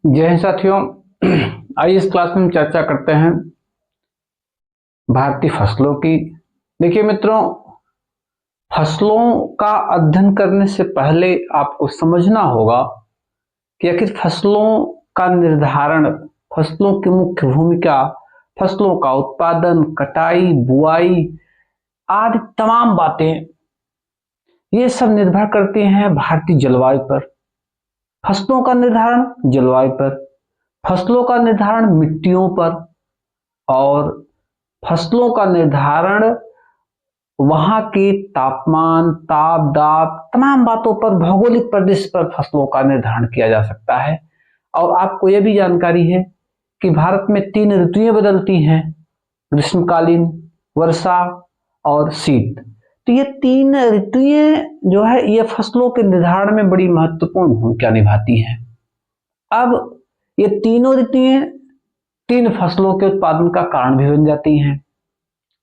जय हिंद साथियों। आइए इस क्लास में हम चर्चा करते हैं भारतीय फसलों की। देखिए मित्रों, फसलों का अध्ययन करने से पहले आपको समझना होगा कि आखिर फसलों का निर्धारण, फसलों की मुख्य भूमिका, फसलों का उत्पादन, कटाई, बुआई आदि तमाम बातें ये सब निर्भर करती हैं भारतीय जलवायु पर। फसलों का निर्धारण जलवायु पर, फसलों का निर्धारण मिट्टियों पर और फसलों का निर्धारण वहां के तापमान, ताप, दाब तमाम बातों पर, भौगोलिक प्रदेश पर फसलों का निर्धारण किया जा सकता है। और आपको यह भी जानकारी है कि भारत में 3 ऋतुएं बदलती हैं, ग्रीष्मकालीन, वर्षा और शीत। तो ये 3 ऋतुएं जो है ये फसलों के निर्धारण में बड़ी महत्वपूर्ण भूमिका निभाती हैं। अब ये तीनों ऋतुएं 3 फसलों के उत्पादन का कारण भी बन जाती हैं।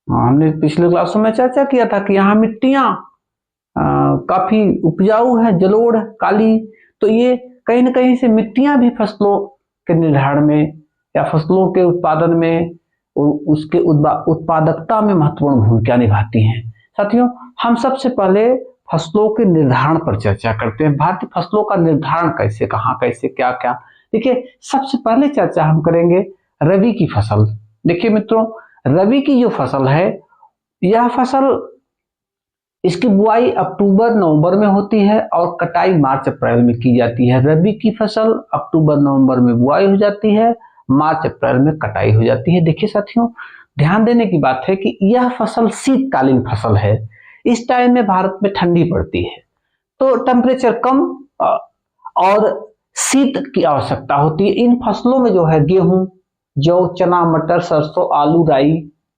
हमने पिछले क्लासों में चर्चा किया था कि यहाँ मिट्टियां काफी उपजाऊ है, जलोढ़, काली, तो ये कहीं न कहीं से मिट्टियां भी फसलों के निर्धारण में या फसलों के उत्पादन में, उसके उत्पादकता में महत्वपूर्ण भूमिका निभाती हैं। साथियों, हम सबसे पहले फसलों के निर्धारण पर चर्चा करते हैं। भारतीय फसलों का निर्धारण कैसे, कहाँ, कैसे, क्या क्या। देखिए, सबसे पहले चर्चा हम करेंगे रबी की फसल। देखिए मित्रों, रबी की जो फसल है, यह फसल, इसकी बुआई अक्टूबर नवंबर में होती है और कटाई मार्च अप्रैल में की जाती है। रबी की फसल अक्टूबर नवंबर में बुआई हो जाती है, मार्च अप्रैल में कटाई हो जाती है। देखिए साथियों, ध्यान देने की बात है कि यह फसल शीतकालीन फसल है। इस टाइम में भारत में ठंडी पड़ती है, तो टेम्परेचर कम और शीत की आवश्यकता होती है। इन फसलों में जो है गेहूं, जौ, चना, मटर, सरसों, आलू, राई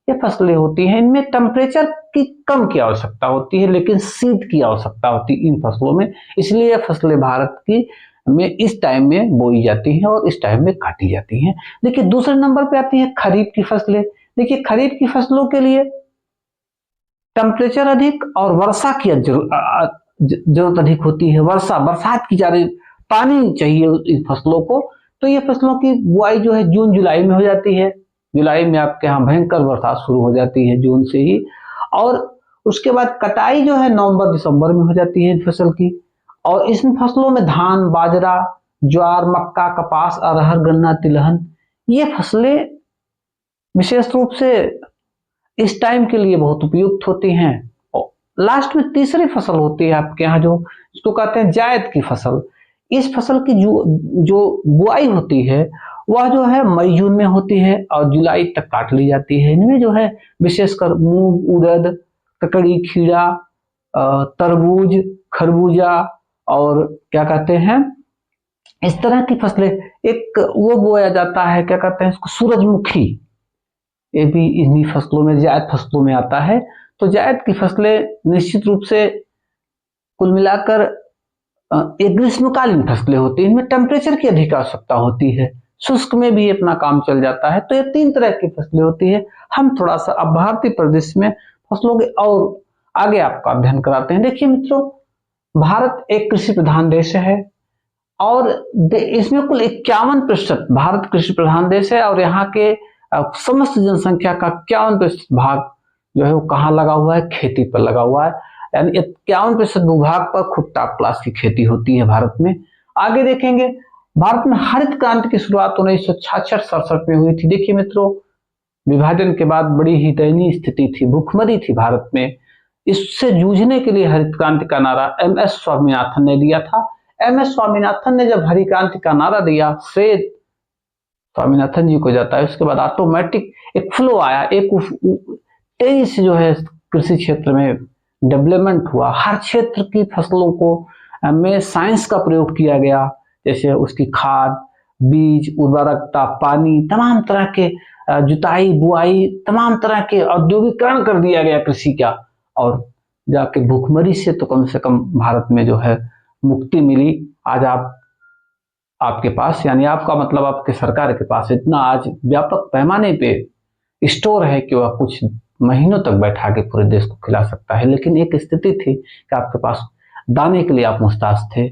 ये फसलें होती हैं। इनमें टेम्परेचर की कम की आवश्यकता होती है, लेकिन शीत की आवश्यकता होती है इन फसलों में। इसलिए ये फसलें भारत की में इस टाइम में बोई जाती हैं और इस टाइम में काटी जाती हैं। देखिए, दूसरे नंबर पे आती है खरीफ की फसलें। देखिए, खरीफ की फसलों के लिए टेम्परेचर अधिक और वर्षा की जरूरत अधिक होती है। बरसात की ज्यादा पानी चाहिए इन फसलों को। तो ये फसलों की बुआई जो है जून जुलाई में हो जाती है। जुलाई में आपके यहाँ भयंकर बरसात शुरू हो जाती है, जून से ही। और उसके बाद कटाई जो है नवंबर दिसंबर में हो जाती है इन फसल की। और इन फसलों में धान, बाजरा, ज्वार, मक्का, कपास, अरहर, गन्ना, तिलहन ये फसलें विशेष रूप से इस टाइम के लिए बहुत उपयुक्त होती हैं। और लास्ट में तीसरी फसल होती है आपके यहाँ जो, इसको कहते हैं जायद की फसल। इस फसल की जो बुआई होती है वह जो है मई जून में होती है और जुलाई तक काट ली जाती है। इनमें जो है विशेषकर मूंग, उड़द, ककड़ी, खीरा, तरबूज, खरबूजा और क्या कहते हैं, इस तरह की फसलें। एक वो बोया जाता है, क्या कहते हैं इसको, सूरजमुखी, ये भी इन्हीं फसलों में, जायद फसलों में आता है। तो जायद की फसलें निश्चित रूप से कुल मिलाकर एक ग्रीष्मकालीन फसलें होती हैं। इनमें टेम्परेचर की अधिक आवश्यकता होती है, शुष्क में भी अपना काम चल जाता है। तो ये 3 तरह की फसलें होती है। हम थोड़ा सा अब भारतीय प्रदेश में फसलों के और आगे आपका अध्ययन कराते हैं। देखिए मित्रों, भारत एक कृषि प्रधान देश है और इसमें कुल 51% भारत कृषि प्रधान देश है और यहाँ के समस्त जनसंख्या का 51% भाग जो है वो कहाँ लगा हुआ है, खेती पर लगा हुआ है। यानी 51% भूभाग पर खूब टॉप क्लास की खेती होती है भारत में। आगे देखेंगे, भारत में हरित क्रांति की शुरुआत 1966-67 में हुई थी। देखिए मित्रों, विभाजन के बाद बड़ी ही दयनीय स्थिति थी, भूखमरी थी भारत में। इससे जूझने के लिए हरित क्रांति का नारा MS स्वामीनाथन ने दिया था। MS स्वामीनाथन ने जब हरित क्रांति का नारा दिया, श्रेय स्वामीनाथन जी को जाता है। उसके बाद ऑटोमेटिक एक फ्लो आया, एक तेजी से जो है कृषि क्षेत्र में डेवलपमेंट हुआ। हर क्षेत्र की फसलों को में साइंस का प्रयोग किया गया, जैसे उसकी खाद, बीज, उर्वरकता, पानी, तमाम तरह के जुताई, बुआई, तमाम तरह के औद्योगिकरण कर दिया गया कृषि का। और जाके भूखमरी से तो कम से कम भारत में जो है मुक्ति मिली। आज आपके पास, यानी आपका मतलब आपके सरकार के पास इतना आज व्यापक पैमाने पे स्टोर है कि वह कुछ महीनों तक बैठा के पूरे देश को खिला सकता है। लेकिन एक स्थिति थी कि आपके पास दाने के लिए आप मुहताज थे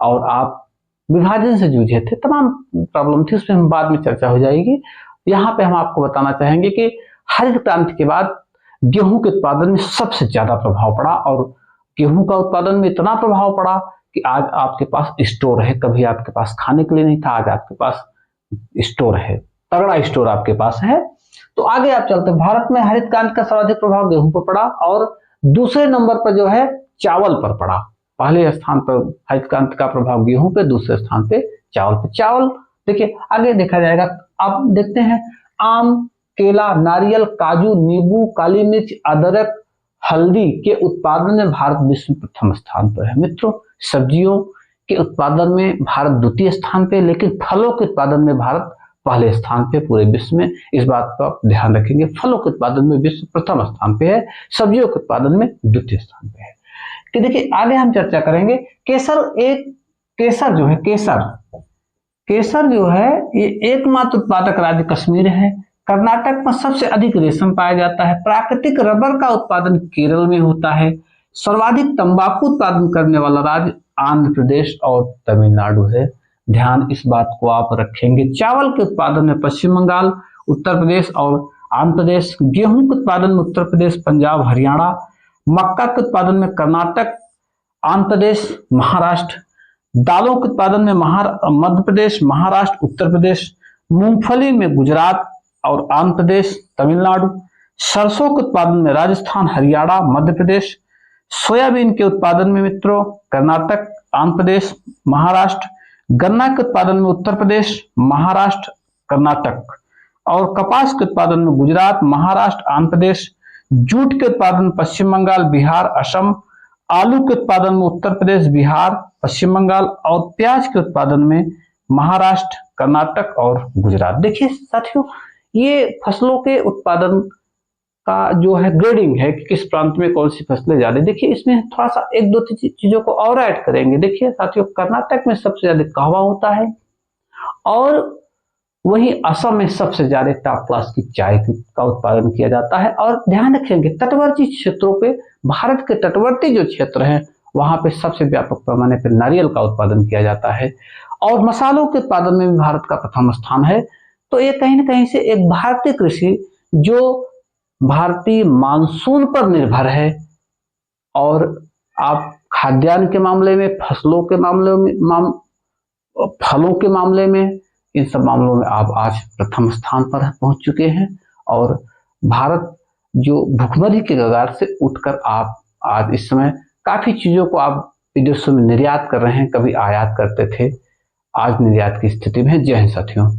और आप विभाजन से जूझे थे, तमाम प्रॉब्लम थी, उसमें हम बाद में चर्चा हो जाएगी। यहाँ पे हम आपको बताना चाहेंगे कि हरित क्रांति के बाद गेहूं के उत्पादन में सबसे ज्यादा प्रभाव पड़ा, और गेहूं का उत्पादन में इतना प्रभाव पड़ा कि आज आपके पास स्टोर है, कभी आपके पास खाने के लिए नहीं था, आज आपके पास स्टोर है, तगड़ा स्टोर आपके पास है। तो आगे आप चलते हैं, भारत में हरित क्रांति का सर्वाधिक प्रभाव गेहूं पर पड़ा और दूसरे नंबर पर जो है चावल पर पड़ा। पहले स्थान पर हरित क्रांति का प्रभाव गेहूं पे, दूसरे स्थान पे चावल पे। चावल देखिए आगे देखा जाएगा, आप देखते हैं आम, केला, नारियल, काजू, नींबू, काली मिर्च, अदरक, हल्दी के उत्पादन में भारत विश्व में प्रथम स्थान पर है। मित्रों, सब्जियों के उत्पादन में भारत द्वितीय स्थान पे, लेकिन फलों के उत्पादन में भारत पहले स्थान पे पूरे विश्व में। इस बात का आप ध्यान रखेंगे, फलों के उत्पादन में विश्व प्रथम स्थान पे है, सब्जियों के उत्पादन में द्वितीय स्थान पे है। कि देखिए आगे हम चर्चा करेंगे केसर जो है, केसर जो है ये एकमात्र उत्पादक राज्य कश्मीर है। कर्नाटक में सबसे अधिक रेशम पाया जाता है। प्राकृतिक रबर का उत्पादन केरल में होता है। सर्वाधिक तंबाकू उत्पादन करने वाला राज्य आंध्र प्रदेश और तमिलनाडु है। ध्यान इस बात को आप रखेंगे। चावल के उत्पादन में पश्चिम बंगाल, उत्तर प्रदेश और आंध्र प्रदेश। गेहूं के उत्पादन में उत्तर प्रदेश, पंजाब, हरियाणा। मक्का के उत्पादन में कर्नाटक, आंध्र प्रदेश, महाराष्ट्र। दालों के उत्पादन में मध्य प्रदेश, महाराष्ट्र, उत्तर प्रदेश। मूंगफली में गुजरात और आंध्र प्रदेश, तमिलनाडु। सरसों के उत्पादन में राजस्थान, हरियाणा, मध्य प्रदेश। सोयाबीन के उत्पादन में मित्रों कर्नाटक, आंध्र प्रदेश, महाराष्ट्र। गन्ना के उत्पादन में उत्तर प्रदेश, महाराष्ट्र, कर्नाटक। और कपास के उत्पादन में गुजरात, महाराष्ट्र, आंध्र प्रदेश। जूट के उत्पादन में पश्चिम बंगाल, बिहार, असम। आलू के उत्पादन में उत्तर प्रदेश, बिहार, पश्चिम बंगाल। और प्याज के उत्पादन में महाराष्ट्र, कर्नाटक और गुजरात। देखिए साथियों, ये फसलों के उत्पादन का जो है ग्रेडिंग है कि किस प्रांत में कौन सी फसलें ज्यादा। देखिए इसमें थोड़ा सा एक दो चीजों को और ऐड करेंगे। देखिए साथियों, कर्नाटक में सबसे ज्यादा कहवा होता है और वहीं असम में सबसे ज्यादा टॉप क्लास की चाय का उत्पादन किया जाता है। और ध्यान रखेंगे तटवर्ती क्षेत्रों पे, भारत के तटवर्ती जो क्षेत्र हैं वहां पे सबसे व्यापक पैमाने पर नारियल का उत्पादन किया जाता है। और मसालों के उत्पादन में भी भारत का प्रथम स्थान है। तो ये कहीं ना कहीं से एक भारतीय कृषि जो भारतीय मानसून पर निर्भर है, और आप खाद्यान्न के मामले में, फसलों के मामले में, फलों के मामले में, इन सब मामलों में आप आज प्रथम स्थान पर पहुंच चुके हैं। और भारत जो भुखमरी के कगार से उठकर आप आज इस समय काफी चीजों को आप विदेशों में निर्यात कर रहे हैं। कभी आयात करते थे, आज निर्यात की स्थिति में है। जय हिंद साथियों।